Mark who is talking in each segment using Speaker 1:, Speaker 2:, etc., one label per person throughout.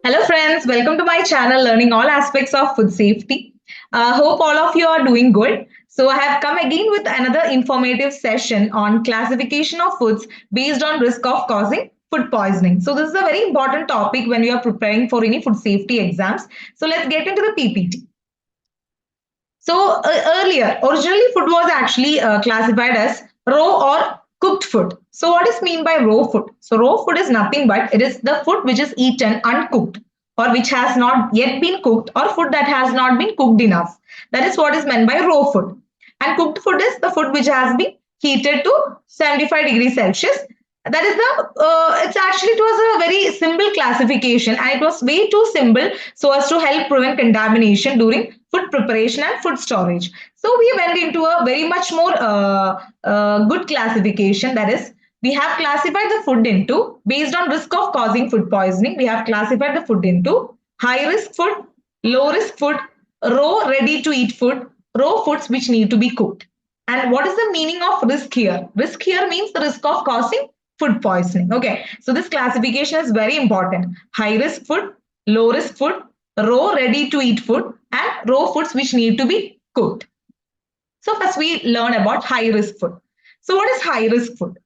Speaker 1: Hello, friends. Welcome to my channel, learning all aspects of food safety. Hope all of you are doing good. So, I have come again with another informative session on classification of foods based on risk of causing food poisoning. So, this is a very important topic when we are preparing for any food safety exams. So, let's get into the PPT. So earlier, originally food was actually classified as raw or cooked food. So what is mean by raw food? So raw food is nothing but it is the food which is eaten uncooked or which has not yet been cooked or food that has not been cooked enough. That is what is meant by raw food. And cooked food is the food which has been heated to 75 degrees Celsius. That is it's actually, it was a very simple classification and it was way too simple so as to help prevent contamination during food preparation and food storage. So we went into a very much more good classification. That is, we have classified the food into, based on risk of causing food poisoning, we have classified the food into high risk food, low risk food, raw ready to eat food, raw foods which need to be cooked. And what is the meaning of risk here? Risk here means the risk of causing food poisoning. Okay, so this classification is very important. High risk food, low risk food, raw ready to eat food, and raw foods which need to be cooked. So first we learn about high risk food. So what is high risk food?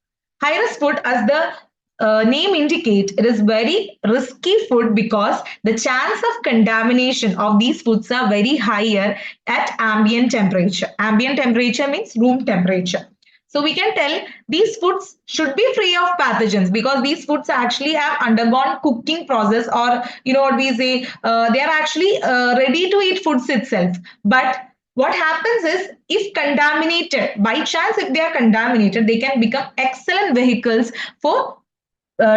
Speaker 1: High risk food, as the name indicates, it is very risky food because the chance of contamination of these foods are very higher at ambient temperature. Ambient temperature means room temperature. So we can tell these foods should be free of pathogens because these foods actually have undergone cooking process, or you know what we say, they are actually ready to eat foods itself. But what happens is, if contaminated, by chance if they are contaminated, they can become excellent vehicles for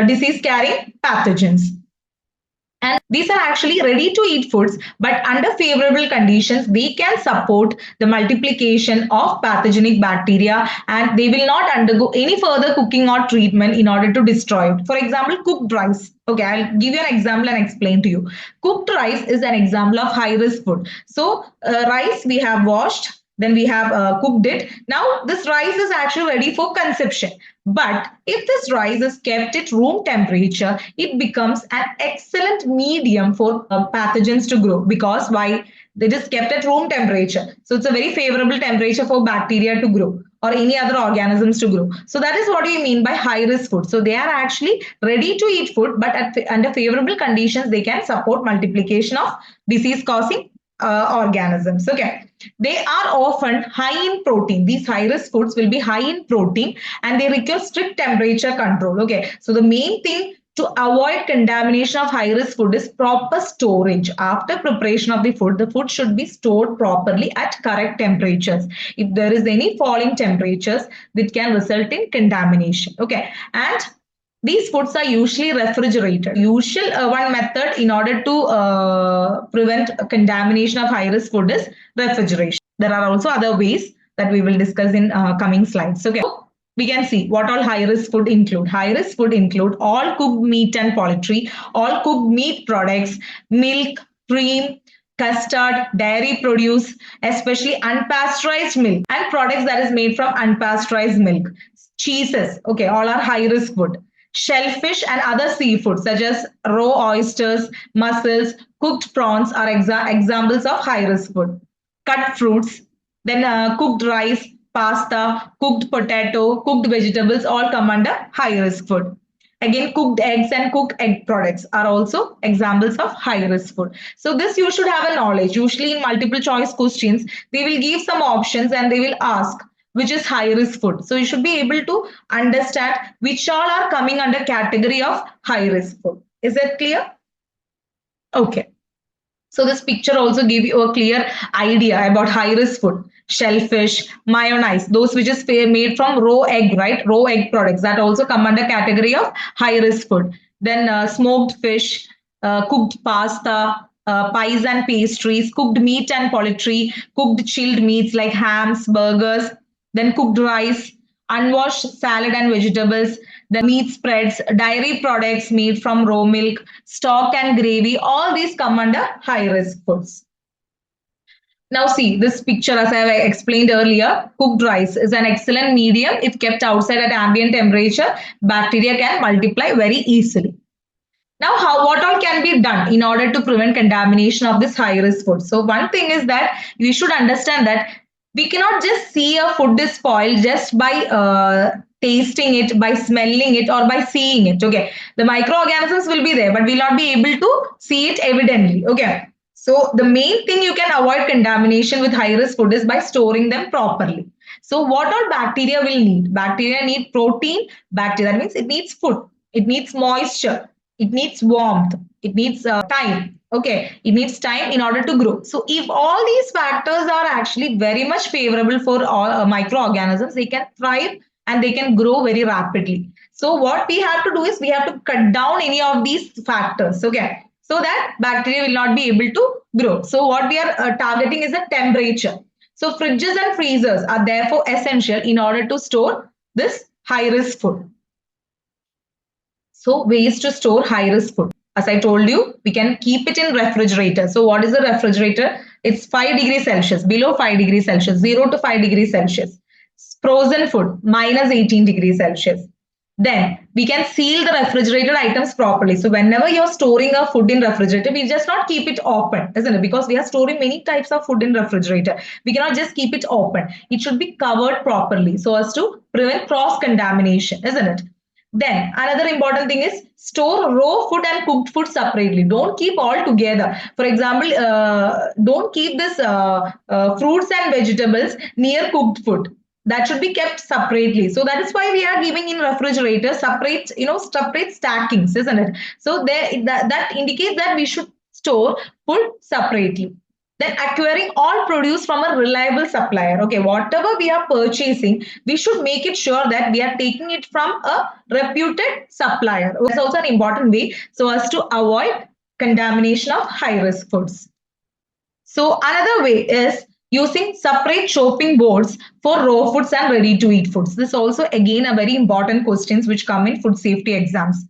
Speaker 1: disease carrying pathogens. And these are actually ready to eat foods, but under favorable conditions, they can support the multiplication of pathogenic bacteria and they will not undergo any further cooking or treatment in order to destroy it. For example, cooked rice. Okay, I'll give you an example and explain to you. Cooked rice is an example of high risk food. So, rice we have washed, then we have cooked it. Now, this rice is actually ready for consumption. But if this rice is kept at room temperature, it becomes an excellent medium for pathogens to grow. Because why? It is kept at room temperature. So it's a very favorable temperature for bacteria to grow or any other organisms to grow. So that is what we mean by high risk food. So they are actually ready to eat food, but under favorable conditions, they can support multiplication of disease causing organisms. Okay, they are often high in protein. These high risk foods will be high in protein and they require strict temperature control. Okay, so the main thing to avoid contamination of high risk food is proper storage. After preparation of the food should be stored properly at correct temperatures. If there is any fall in temperatures, that can result in contamination. Okay, and these foods are usually refrigerated. Usual one method in order to prevent contamination of high risk food is refrigeration. There are also other ways that we will discuss in coming slides. Okay, so we can see what all high risk food include. High risk food include all cooked meat and poultry, all cooked meat products, milk, cream, custard, dairy produce, especially unpasteurized milk and products that is made from unpasteurized milk. Cheeses, okay, all are high risk food. Shellfish and other seafood such as raw oysters, mussels, cooked prawns are examples of high risk food. Cut fruits, then cooked rice, pasta, cooked potato, cooked vegetables all come under high risk food. Again, cooked eggs and cooked egg products are also examples of high risk food. So this you should have a knowledge. Usually in multiple choice questions, they will give some options and they will ask which is high risk food. So you should be able to understand which all are coming under category of high risk food. Is that clear? Okay. So this picture also give you a clear idea about high risk food. Shellfish, mayonnaise, those which is made from raw egg, right? Raw egg products that also come under category of high risk food. Then smoked fish, cooked pasta, pies and pastries, cooked meat and poultry, cooked chilled meats like hams, burgers, then cooked rice, unwashed salad and vegetables, the meat spreads, dairy products made from raw milk, stock and gravy, all these come under high risk foods. Now see this picture, as I have explained earlier, cooked rice is an excellent medium. If kept outside at ambient temperature, bacteria can multiply very easily. Now, what all can be be done in order to prevent contamination of this high risk food? So one thing is that we should understand that we cannot just see a food is spoiled just by tasting it, by smelling it, or by seeing it. Okay, the microorganisms will be there, but we'll not be able to see it evidently. Okay, so the main thing you can avoid contamination with high risk food is by storing them properly. So what all bacteria will need? Bacteria need protein. Bacteria, that means it needs food, it needs moisture, it needs warmth, it needs time. Okay, it needs time in order to grow. So if all these factors are actually very much favorable for all microorganisms, they can thrive and they can grow very rapidly. So what we have to do is we have to cut down any of these factors. Okay, so that bacteria will not be able to grow. So what we are targeting is the temperature. So fridges and freezers are therefore essential in order to store this high risk food. So ways to store high risk food. As I told you, we can keep it in refrigerator. So what is the refrigerator? It's 5 degrees Celsius, below 5 degrees Celsius, 0 to 5 degrees Celsius. Frozen food, minus 18 degrees Celsius. Then we can seal the refrigerated items properly. So whenever you're storing a food in refrigerator, we just not keep it open, isn't it? Because we are storing many types of food in refrigerator. We cannot just keep it open. It should be covered properly so as to prevent cross-contamination, isn't it? Then another important thing is store raw food and cooked food separately. Don't keep all together. For example, don't keep this fruits and vegetables near cooked food. That should be kept separately. So that is why we are giving in refrigerator separate, separate stackings, isn't it? So there that indicates that we should store food separately. Then acquiring all produce from a reliable supplier. Okay, whatever we are purchasing, we should make it sure that we are taking it from a reputed supplier. That's also an important way so as to avoid contamination of high risk foods. So another way is using separate chopping boards for raw foods and ready to eat foods. This also again a very important questions which come in food safety exams.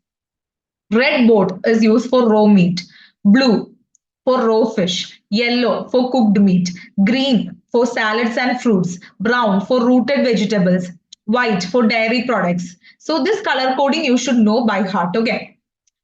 Speaker 1: Red board is used for raw meat, blue for raw fish, yellow for cooked meat, green for salads and fruits, brown for rooted vegetables, white for dairy products. So this color coding you should know by heart. Okay.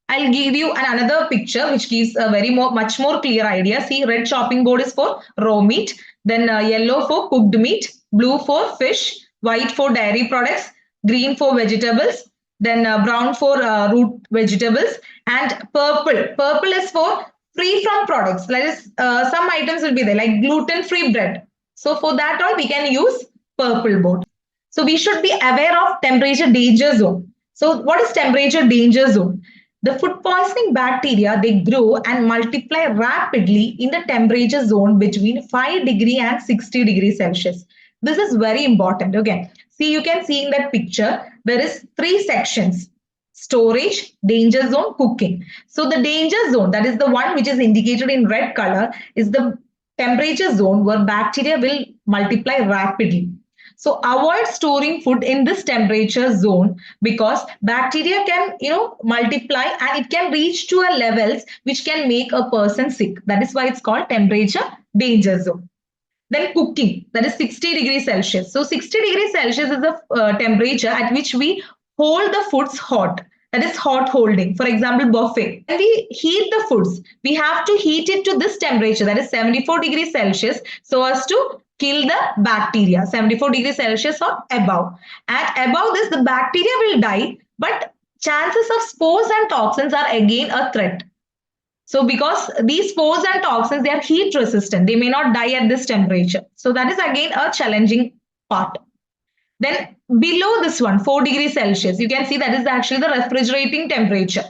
Speaker 1: I'll give you another picture which gives a much more clear idea. See, red chopping board is for raw meat, then yellow for cooked meat, blue for fish, white for dairy products, green for vegetables, then brown for root vegetables, and purple. Purple is for free from products. That is, some items will be there like gluten-free bread. So for that all we can use purple board. So we should be aware of temperature danger zone. So what is temperature danger zone? The food poisoning bacteria, they grow and multiply rapidly in the temperature zone between 5 degree and 60 degrees Celsius. This is very important. Okay. See, you can see in that picture, there is 3 sections: storage, danger zone, cooking. So the danger zone, that is the one which is indicated in red color, is the temperature zone where bacteria will multiply rapidly. So avoid storing food in this temperature zone because bacteria can, multiply and it can reach to a levels which can make a person sick. That is why it's called temperature danger zone. Then cooking, that is 60 degrees Celsius. So 60 degrees Celsius is the temperature at which we hold the foods hot. That is hot holding. For example, buffet. When we heat the foods, we have to heat it to this temperature, that is 74 degrees Celsius, so as to kill the bacteria, 74 degrees Celsius or above. And above this, the bacteria will die, but chances of spores and toxins are again a threat. So because these spores and toxins, they are heat resistant, they may not die at this temperature. So that is again a challenging part. Then below this one, 4 degrees Celsius, you can see that is actually the refrigerating temperature.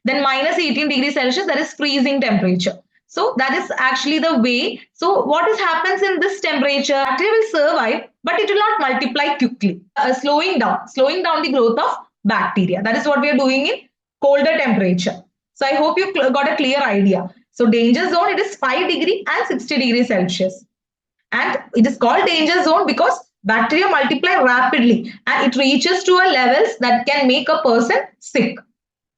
Speaker 1: Then minus 18 degrees Celsius, that is freezing temperature. So that is actually the way. So what happens in this temperature? Bacteria will survive, but it will not multiply quickly, slowing down the growth of bacteria. That is what we are doing in colder temperature. So I hope you got a clear idea. So danger zone, it is 5 degree and 60 degrees Celsius. And it is called danger zone because bacteria multiply rapidly and it reaches to a levels that can make a person sick.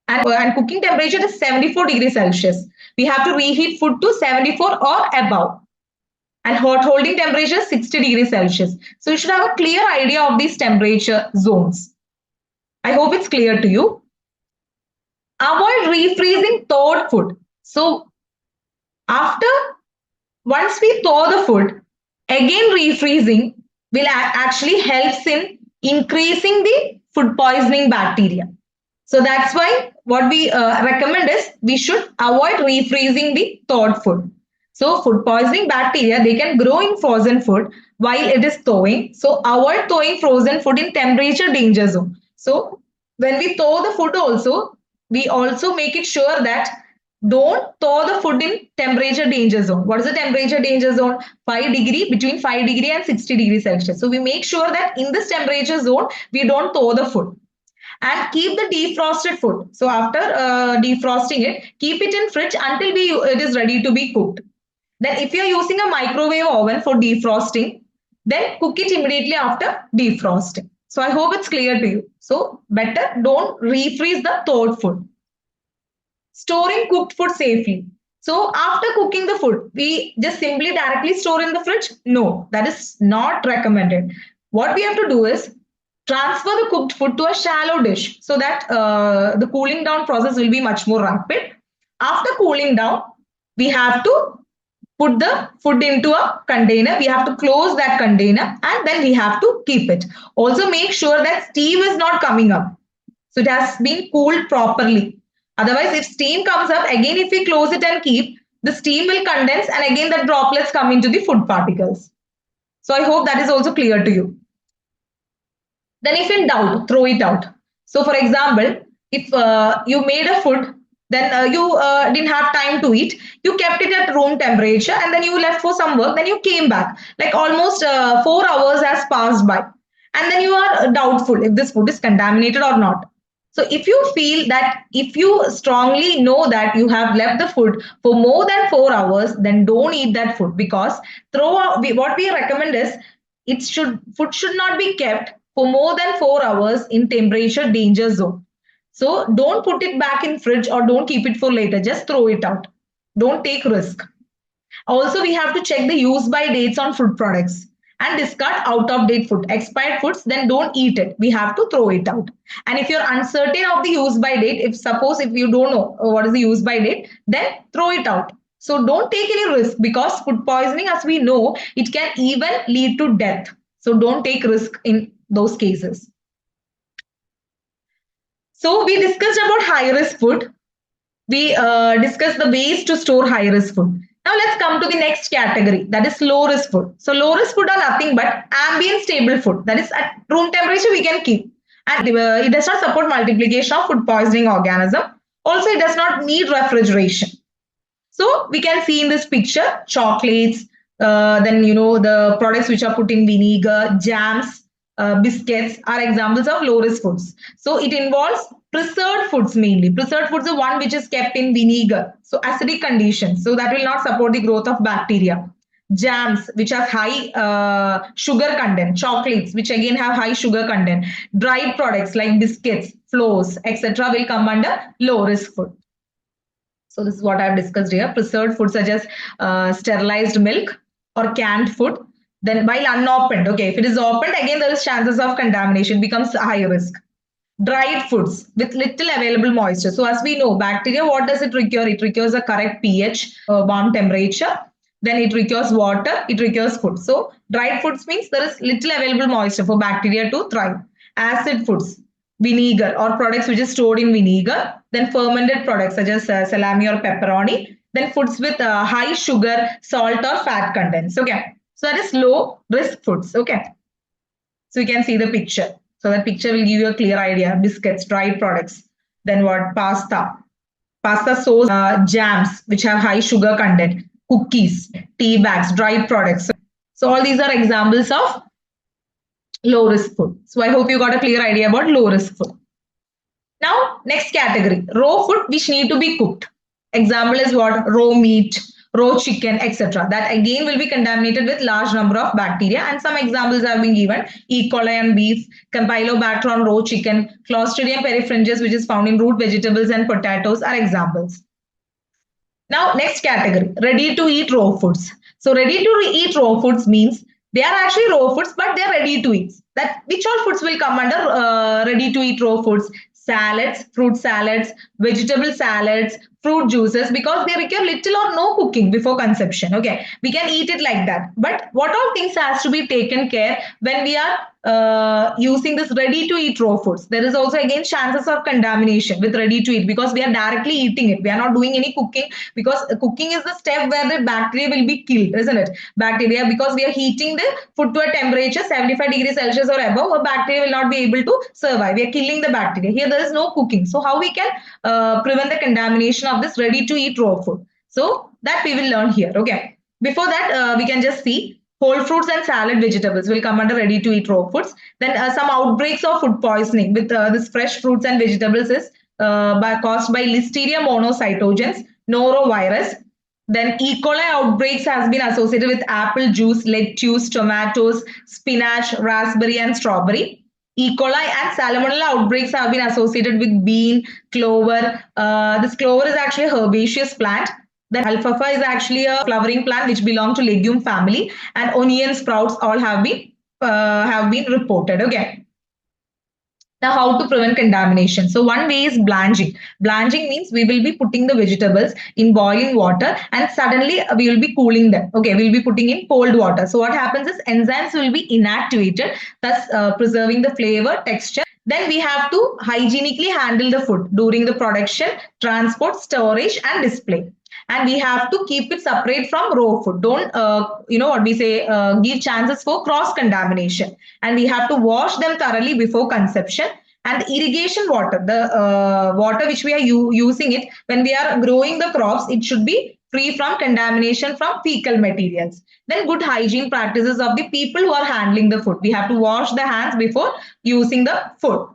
Speaker 1: And cooking temperature is 74 degrees Celsius. We have to reheat food to 74 or above. And hot holding temperature is 60 degrees Celsius. So you should have a clear idea of these temperature zones. I hope it's clear to you. Avoid refreezing thawed food. So after once we thaw the food, again refreezing will actually helps in increasing the food poisoning bacteria. So that's why what we recommend is we should avoid refreezing the thawed food. So food poisoning bacteria, they can grow in frozen food while it is thawing. So avoid thawing frozen food in temperature danger zone. So when we thaw the food also, we also make it sure that don't thaw the food in temperature danger zone. What is the temperature danger zone? 5 degree, between 5 degree and 60 degrees Celsius. So we make sure that in this temperature zone, we don't thaw the food and keep the defrosted food. So after defrosting it, keep it in fridge until it is ready to be cooked. Then if you are using a microwave oven for defrosting, then cook it immediately after defrosting. So I hope it's clear to you. So better don't refreeze the thawed food. Storing cooked food safely. So after cooking the food, we just simply directly store in the fridge? No, that is not recommended. What we have to do is transfer the cooked food to a shallow dish so that the cooling down process will be much more rapid. After cooling down, we have to put the food into a container. We have to close that container and then we have to keep it. Also make sure that steam is not coming up. So it has been cooled properly. Otherwise, if steam comes up, again if we close it and keep, the steam will condense and again the droplets come into the food particles. So I hope that is also clear to you. Then if in doubt, throw it out. So for example, if you made a food, then you didn't have time to eat, you kept it at room temperature and then you left for some work, then you came back. Like almost 4 hours has passed by. And then you are doubtful if this food is contaminated or not. So if you feel that, if you strongly know that you have left the food for more than 4 hours, then don't eat that food, because what we recommend is food should not be kept for more than 4 hours in temperature danger zone. So don't put it back in fridge or don't keep it for later. Just throw it out. Don't take risk. Also, we have to check the use by dates on food products and discard out of date food. Expired foods, then don't eat it. We have to throw it out. And if you're uncertain of the use by date, if you don't know what is the use by date, then throw it out. So don't take any risk, because food poisoning, as we know, it can even lead to death. So don't take risk in those cases. So we discussed about high risk food. We discussed the ways to store high risk food. Now let's come to the next category, that is low risk food. So low risk food are nothing but ambient stable food, that is at room temperature we can keep, and it does not support multiplication of food poisoning organism. Also, it does not need refrigeration. So we can see in this picture chocolates, then the products which are put in vinegar, jams, biscuits are examples of low risk foods. So it involves preserved foods mainly. Preserved foods are one which is kept in vinegar, so acidic conditions, so that will not support the growth of bacteria. Jams which have high sugar content, chocolates which again have high sugar content, dried products like biscuits, flours, etc. will come under low risk food. So this is what I've discussed here. Preserved food such as sterilized milk or canned food. Then while unopened, okay, if it is opened, again there is chances of contamination, becomes high risk. Dried foods with little available moisture. So as we know, bacteria, what does it require? It requires a correct pH, warm temperature. Then it requires water, it requires food. So dried foods means there is little available moisture for bacteria to thrive. Acid foods, vinegar or products which is stored in vinegar. Then fermented products such as salami or pepperoni. Then foods with high sugar, salt or fat contents. Okay. So that is low risk foods. Okay. So you can see the picture. So that picture will give you a clear idea. Biscuits, dried products. Then what? Pasta. Pasta sauce, jams which have high sugar content. Cookies, tea bags, dried products. So all these are examples of low risk food. So I hope you got a clear idea about low risk food. Now, next category, raw food which need to be cooked. Example is what? Raw meat, raw chicken, etc. That again will be contaminated with large number of bacteria, and some examples have been given. E. coli on beef, Campylobacter on raw chicken, Clostridium perfringens which is found in root vegetables and potatoes are examples. Now, next category, ready to eat raw foods. So ready to eat raw foods means they are actually raw foods, but they are ready to eat. That which all foods will come under ready to eat raw foods? Salads, fruit salads, vegetable salads, fruit juices because they require little or no cooking before consumption. Okay, we can eat it like that. But what all things has to be taken care when we are using this ready to eat raw foods? There is also again chances of contamination with ready to eat because we are directly eating it. We are not doing any cooking, because cooking is the step where the bacteria will be killed, isn't it? Bacteria, because we are heating the food to a temperature 75 degrees Celsius or above, a bacteria will not be able to survive. We are killing the bacteria. Here there is no cooking. So how we can prevent the contamination of this ready to eat raw food? So that we will learn here. Okay. Before that, we can just see whole fruits and salad vegetables will come under ready to eat raw foods. Then some outbreaks of food poisoning with this fresh fruits and vegetables is caused by Listeria monocytogenes, norovirus. Then E. coli outbreaks has been associated with apple juice, lettuce, tomatoes, spinach, raspberry, and strawberry. E. coli and salmonella outbreaks have been associated with bean, clover. This clover is actually a herbaceous plant. Then alfalfa is actually a flowering plant which belong to legume family, and onion sprouts all have been reported. Okay. Now, how to prevent contamination? So, one way is blanching. Blanching means we will be putting the vegetables in boiling water and suddenly we will be cooling them. Okay, we'll be putting in cold water. So, what happens is enzymes will be inactivated, thus preserving the flavor, texture. Then we have to hygienically handle the food during the production, transport, storage, and display. And we have to keep it separate from raw food. Don't, what we say, give chances for cross contamination. And we have to wash them thoroughly before consumption. And irrigation water, the water which we are using it when we are growing the crops, it should be free from contamination from fecal materials. Then good hygiene practices of the people who are handling the food. We have to wash the hands before using the food.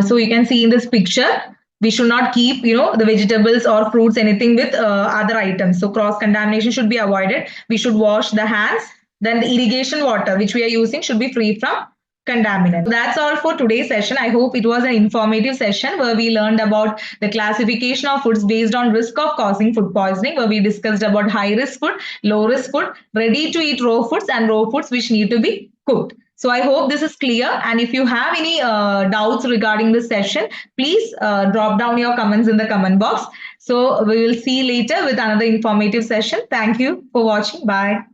Speaker 1: So you can see in this picture, we should not keep, the vegetables or fruits, anything with other items. So cross contamination should be avoided. We should wash the hands. Then the irrigation water which we are using should be free from contaminants. That's all for today's session. I hope it was an informative session where we learned about the classification of foods based on risk of causing food poisoning, where we discussed about high risk food, low risk food, ready to eat raw foods, and raw foods which need to be cooked. So I hope this is clear. And if you have any doubts regarding this session, please drop down your comments in the comment box. So we will see you later with another informative session. Thank you for watching. Bye.